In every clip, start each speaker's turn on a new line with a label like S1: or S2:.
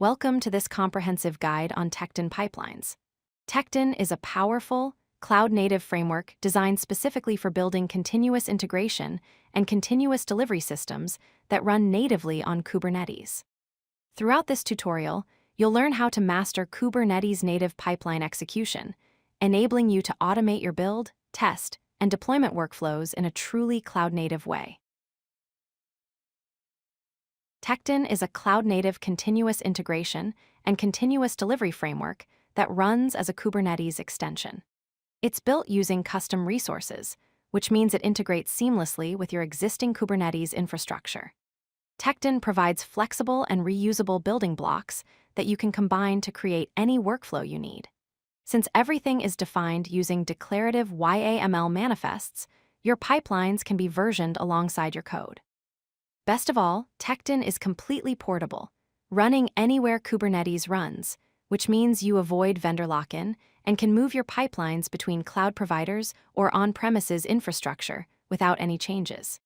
S1: Welcome to this comprehensive guide on Tekton Pipelines. Tekton is a powerful, cloud-native framework designed specifically for building continuous integration and continuous delivery systems that run natively on Kubernetes. Throughout this tutorial, you'll learn how to master Kubernetes-native pipeline execution, enabling you to automate your build, test, and deployment workflows in a truly cloud-native way. Tekton is a cloud-native continuous integration and continuous delivery framework that runs as a Kubernetes extension. It's built using custom resources, which means it integrates seamlessly with your existing Kubernetes infrastructure. Tekton provides flexible and reusable building blocks that you can combine to create any workflow you need. Since everything is defined using declarative YAML manifests, your pipelines can be versioned alongside your code. Best of all, Tekton is completely portable, running anywhere Kubernetes runs, which means you avoid vendor lock-in and can move your pipelines between cloud providers or on-premises infrastructure without any changes.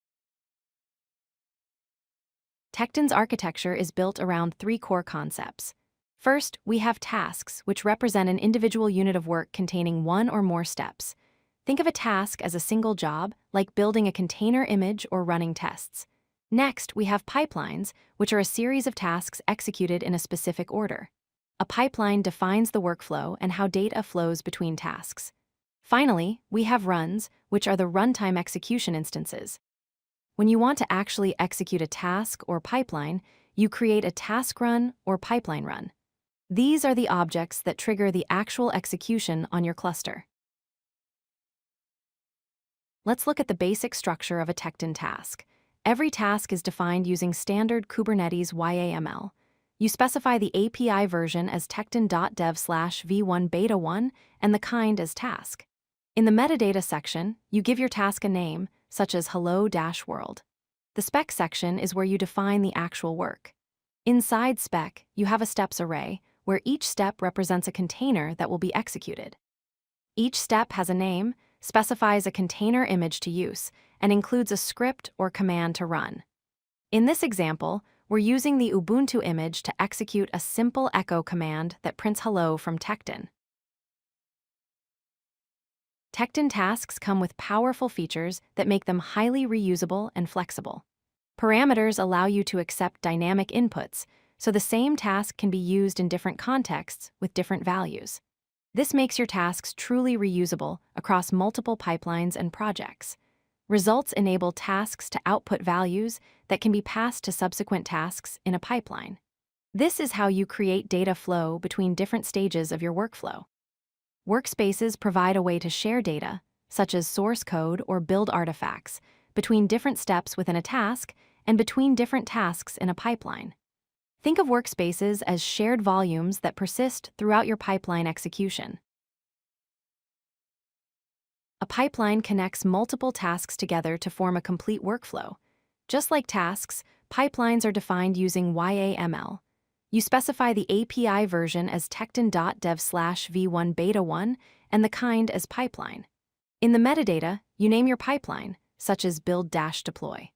S1: Tekton's architecture is built around three core concepts. First, we have tasks, which represent an individual unit of work containing one or more steps. Think of a task as a single job, like building a container image or running tests. Next, we have pipelines, which are a series of tasks executed in a specific order. A pipeline defines the workflow and how data flows between tasks. Finally, we have runs, which are the runtime execution instances. When you want to actually execute a task or pipeline, you create a task run or pipeline run. These are the objects that trigger the actual execution on your cluster. Let's look at the basic structure of a Tekton task. Every task is defined using standard Kubernetes YAML. You specify the API version as tekton.dev/v1beta1 and the kind as task. In the metadata section, you give your task a name, such as hello-world. The spec section is where you define the actual work. Inside spec, you have a steps array, where each step represents a container that will be executed. Each step has a name, specifies a container image to use, and includes a script or command to run. In this example, we're using the Ubuntu image to execute a simple echo command that prints hello from Tekton. Tekton tasks come with powerful features that make them highly reusable and flexible. Parameters allow you to accept dynamic inputs, so the same task can be used in different contexts with different values. This makes your tasks truly reusable across multiple pipelines and projects. Results enable tasks to output values that can be passed to subsequent tasks in a pipeline. This is how you create data flow between different stages of your workflow. Workspaces provide a way to share data, such as source code or build artifacts, between different steps within a task and between different tasks in a pipeline. Think of workspaces as shared volumes that persist throughout your pipeline execution. A pipeline connects multiple tasks together to form a complete workflow. Just like tasks, pipelines are defined using YAML. You specify the API version as tekton.dev/v1beta1 and the kind as pipeline. In the metadata, you name your pipeline, such as build-deploy.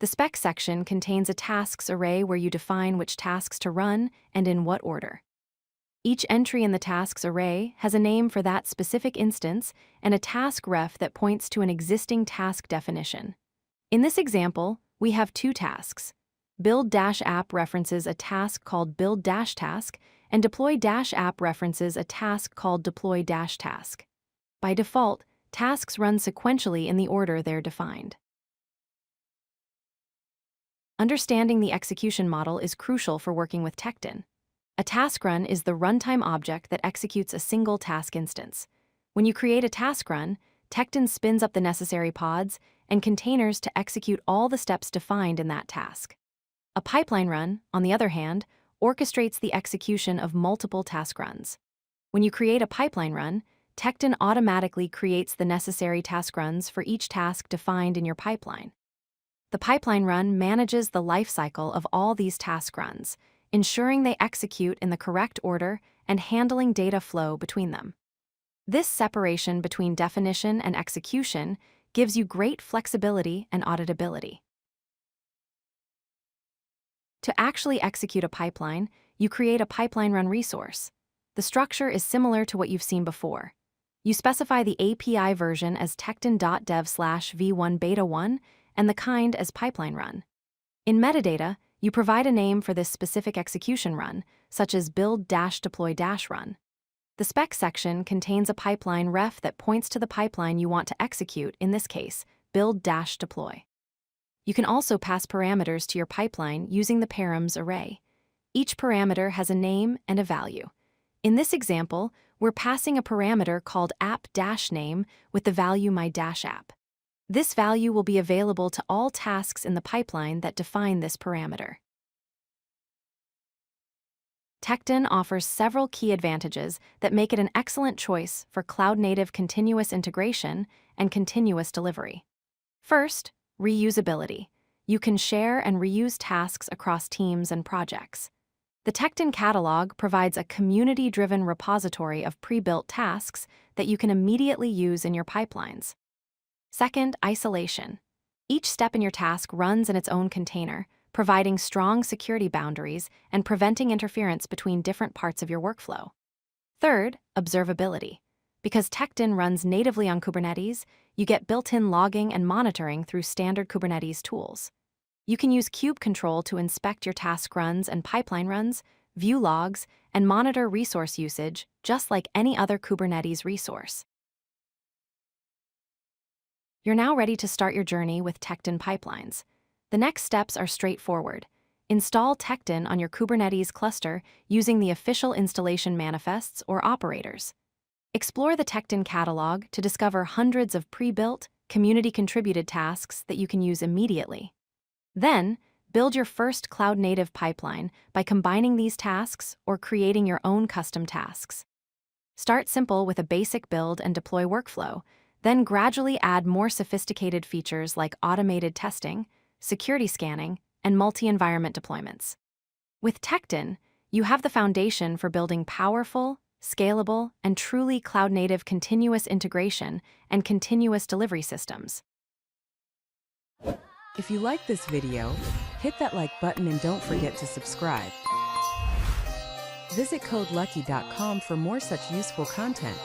S1: The spec section contains a tasks array where you define which tasks to run and in what order. Each entry in the tasks array has a name for that specific instance and a task ref that points to an existing task definition. In this example, we have two tasks. Build-app references a task called build-task, and deploy-app references a task called deploy-task. By default, tasks run sequentially in the order they're defined. Understanding the execution model is crucial for working with Tekton. A task run is the runtime object that executes a single task instance. When you create a task run, Tekton spins up the necessary pods and containers to execute all the steps defined in that task. A pipeline run, on the other hand, orchestrates the execution of multiple task runs. When you create a pipeline run, Tekton automatically creates the necessary task runs for each task defined in your pipeline. The pipeline run manages the lifecycle of all these task runs, ensuring they execute in the correct order and handling data flow between them. This separation between definition and execution gives you great flexibility and auditability. To actually execute a pipeline, you create a PipelineRun resource. The structure is similar to what you've seen before. You specify the API version as tekton.dev/v1beta1 and the kind as PipelineRun. In metadata, you provide a name for this specific execution run, such as build-deploy-run. The spec section contains a pipeline ref that points to the pipeline you want to execute, in this case, build-deploy. You can also pass parameters to your pipeline using the params array. Each parameter has a name and a value. In this example, we're passing a parameter called app-name with the value my-app. This value will be available to all tasks in the pipeline that define this parameter. Tekton offers several key advantages that make it an excellent choice for cloud-native continuous integration and continuous delivery. First, reusability. You can share and reuse tasks across teams and projects. The Tekton catalog provides a community-driven repository of pre-built tasks that you can immediately use in your pipelines. Second, isolation. Each step in your task runs in its own container, providing strong security boundaries and preventing interference between different parts of your workflow. Third, observability. Because Tekton runs natively on Kubernetes, you get built-in logging and monitoring through standard Kubernetes tools. You can use kube control to inspect your TaskRuns and PipelineRuns, view logs, and monitor resource usage just like any other Kubernetes resource. You're now ready to start your journey with Tekton Pipelines. The next steps are straightforward. Install Tekton on your Kubernetes cluster using the official installation manifests or operators. Explore the Tekton catalog to discover hundreds of pre-built, community-contributed tasks that you can use immediately. Then, build your first cloud-native pipeline by combining these tasks or creating your own custom tasks. Start simple with a basic build and deploy workflow, then gradually add more sophisticated features like automated testing, security scanning, and multi-environment deployments. With Tekton, you have the foundation for building powerful, scalable, and truly cloud-native continuous integration and continuous delivery systems.
S2: If you like this video, hit that like button and don't forget to subscribe. Visit codelucky.com for more such useful content.